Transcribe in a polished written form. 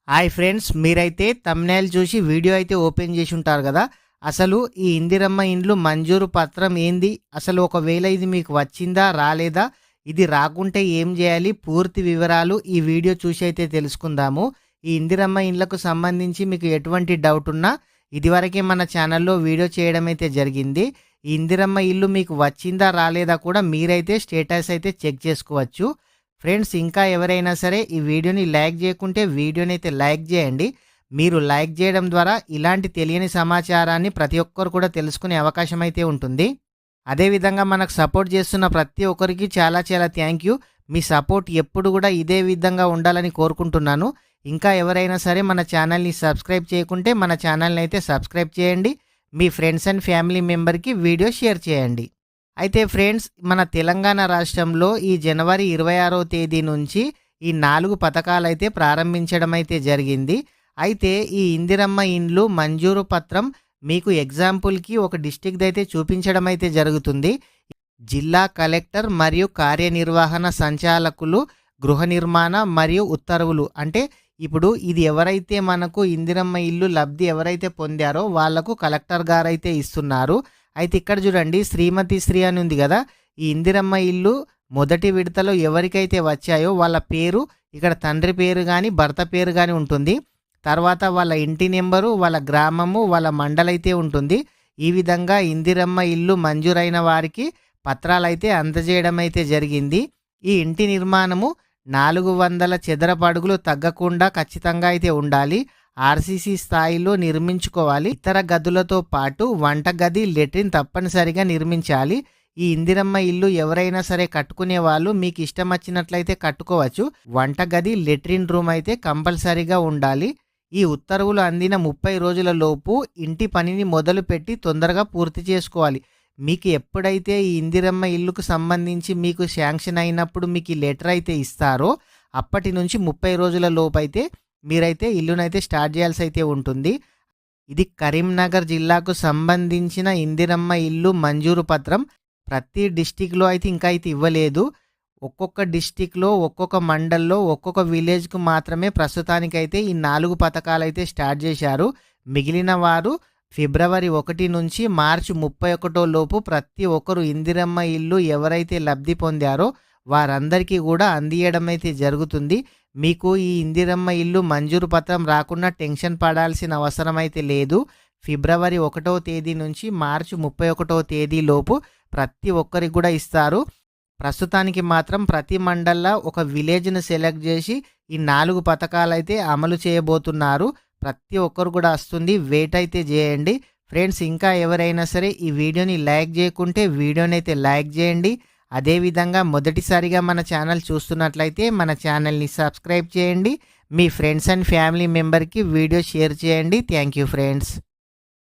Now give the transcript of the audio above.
Hi friends, మీరైతే thumbnail చూసి video అయితే ఓపెన్ చేసి ఉంటారు కదా. అసలు ఈ ఇందిరమ్మ ఇండ్లు మంజూరు పత్రం ఏంది, అసలు ఒకవేళ ఇది మీకు వచ్చిందా రాలేదా, ఇది రాకుంటే ఏం చేయాలి, పూర్తి వివరాలు ఈ వీడియో చూసి అయితే తెలుసుకుందాము. ఈ ఇందిరమ్మ ఇండ్లకు సంబంధించి మీకు ఎటువంటి డౌట్ ఉన్నా ఇదివరకే మన ఛానల్లో వీడియో చేయడం అయితే జరిగింది. ఈ ఇందిరమ్మ ఇల్లు మీకు వచ్చిందా రాలేదా కూడా మీరైతే స్టేటస్ అయితే చెక్ చేసుకోవచ్చు. ఫ్రెండ్స్, ఇంకా ఎవరైనా సరే ఈ వీడియోని లైక్ చేయకుంటే వీడియోని అయితే లైక్ చేయండి. మీరు లైక్ చేయడం ద్వారా ఇలాంటి తెలియని సమాచారాన్ని ప్రతి ఒక్కరు కూడా తెలుసుకునే అవకాశం అయితే ఉంటుంది. అదేవిధంగా మనకు సపోర్ట్ చేస్తున్న ప్రతి ఒక్కరికి చాలా చాలా థ్యాంక్ యూ. మీ సపోర్ట్ ఎప్పుడు కూడా ఇదే విధంగా ఉండాలని కోరుకుంటున్నాను. ఇంకా ఎవరైనా సరే మన ఛానల్ని సబ్స్క్రైబ్ చేయకుంటే మన ఛానల్ని అయితే సబ్స్క్రైబ్ చేయండి. మీ ఫ్రెండ్స్ అండ్ ఫ్యామిలీ మెంబర్కి వీడియో షేర్ చేయండి. అయితే ఫ్రెండ్స్, మన తెలంగాణ రాష్ట్రంలో ఈ జనవరి 26వ తేదీ నుంచి ఈ 4 పథకాలైతే ప్రారంభించడం అయితే జరిగింది. అయితే ఈ ఇందిరమ్మ ఇండ్లు మంజూరు పత్రం మీకు ఎగ్జాంపుల్కి ఒక డిస్ట్రిక్ట్ అయితే చూపించడం అయితే జరుగుతుంది. జిల్లా కలెక్టర్ మరియు కార్యనిర్వహణ సంచాలకులు గృహ నిర్మాణ మరియు ఉత్తర్వులు, అంటే ఇప్పుడు ఇది ఎవరైతే మనకు ఇందిరమ్మ ఇల్లు లబ్ధి ఎవరైతే పొందారో వాళ్లకు కలెక్టర్ గారు అయితే ఇస్తున్నారు. అయితే ఇక్కడ చూడండి, శ్రీమతి శ్రీ అని ఉంది కదా. ఈ ఇందిరమ్మ ఇల్లు మొదటి విడతలో ఎవరికైతే వచ్చాయో వాళ్ళ పేరు ఇక్కడ తండ్రి పేరు కానీ భర్త పేరు కానీ ఉంటుంది. తర్వాత వాళ్ళ ఇంటి నెంబరు, వాళ్ళ గ్రామము, వాళ్ళ మండలైతే ఉంటుంది. ఈ విధంగా ఇందిరమ్మ ఇల్లు మంజూరైన వారికి పత్రాలైతే అందజేయడం అయితే జరిగింది. ఈ ఇంటి నిర్మాణము 400 చదరపు అడుగులు తగ్గకుండా ఖచ్చితంగా అయితే ఉండాలి. ఆర్సీసీ స్థాయిలో నిర్మించుకోవాలి. ఇతర గదులతో పాటు వంటగది, లెట్రిన్ తప్పనిసరిగా నిర్మించాలి. ఈ ఇందిరమ్మ ఇల్లు ఎవరైనా సరే కట్టుకునే వాళ్ళు మీకు ఇష్టం వచ్చినట్లయితే కట్టుకోవచ్చు. వంటగది, లెట్రిన్ రూమ్ అయితే కంపల్సరీగా ఉండాలి. ఈ ఉత్తర్వులు అందిన 30 రోజుల లోపు ఇంటి పనిని మొదలుపెట్టి తొందరగా పూర్తి చేసుకోవాలి. మీకు ఎప్పుడైతే ఈ ఇందిరమ్మ ఇల్లుకు సంబంధించి మీకు శాంక్షన్ అయినప్పుడు మీకు ఈ లెటర్ అయితే ఇస్తారో అప్పటి నుంచి 30 రోజుల లోపు అయితే మీరైతే ఇల్లునైతే స్టార్ట్ చేయాల్సి అయితే ఉంటుంది. ఇది కరీంనగర్ జిల్లాకు సంబంధించిన ఇందిరమ్మ ఇల్లు మంజూరు పత్రం. ప్రతి డిస్టిక్లో అయితే ఇంకా అయితే ఇవ్వలేదు. ఒక్కొక్క డిస్టిక్లో, ఒక్కొక్క మండల్లో, ఒక్కొక్క విలేజ్కు మాత్రమే ప్రస్తుతానికైతే ఈ 4 పథకాలు అయితే స్టార్ట్ చేశారు. మిగిలిన వారు ఫిబ్రవరి 1 నుంచి మార్చి 31 లోపు ప్రతి ఒక్కరు ఇందిరమ్మ ఇల్లు ఎవరైతే లబ్ధి పొందారో వారందరికీ కూడా అందియడం అయితే జరుగుతుంది. మీకు ఈ ఇందిరమ్మ ఇల్లు మంజూరు పత్రం రాకుండా టెన్షన్ పడాల్సిన అవసరం అయితే లేదు. ఫిబ్రవరి 1వ తేదీ నుంచి మార్చి 31వ తేదీ లోపు ప్రతి ఒక్కరికి కూడా ఇస్తారు. ప్రస్తుతానికి మాత్రం ప్రతి మండల్లో ఒక విలేజ్ను సెలెక్ట్ చేసి ఈ 4 పథకాలైతే అమలు చేయబోతున్నారు. ప్రతి ఒక్కరు కూడా వస్తుంది. వెయిట్ అయితే చేయండి. ఫ్రెండ్స్, ఇంకా ఎవరైనా సరే ఈ వీడియోని లైక్ చేయకుంటే వీడియోని అయితే లైక్ చేయండి. అదేవిధంగా మొదటిసారిగా మన ఛానల్ చూస్తున్నట్లయితే మన ఛానల్ని సబ్స్క్రైబ్ చేయండి. మీ ఫ్రెండ్స్ అండ్ ఫ్యామిలీ మెంబర్కి వీడియో షేర్ చేయండి. Thank you friends.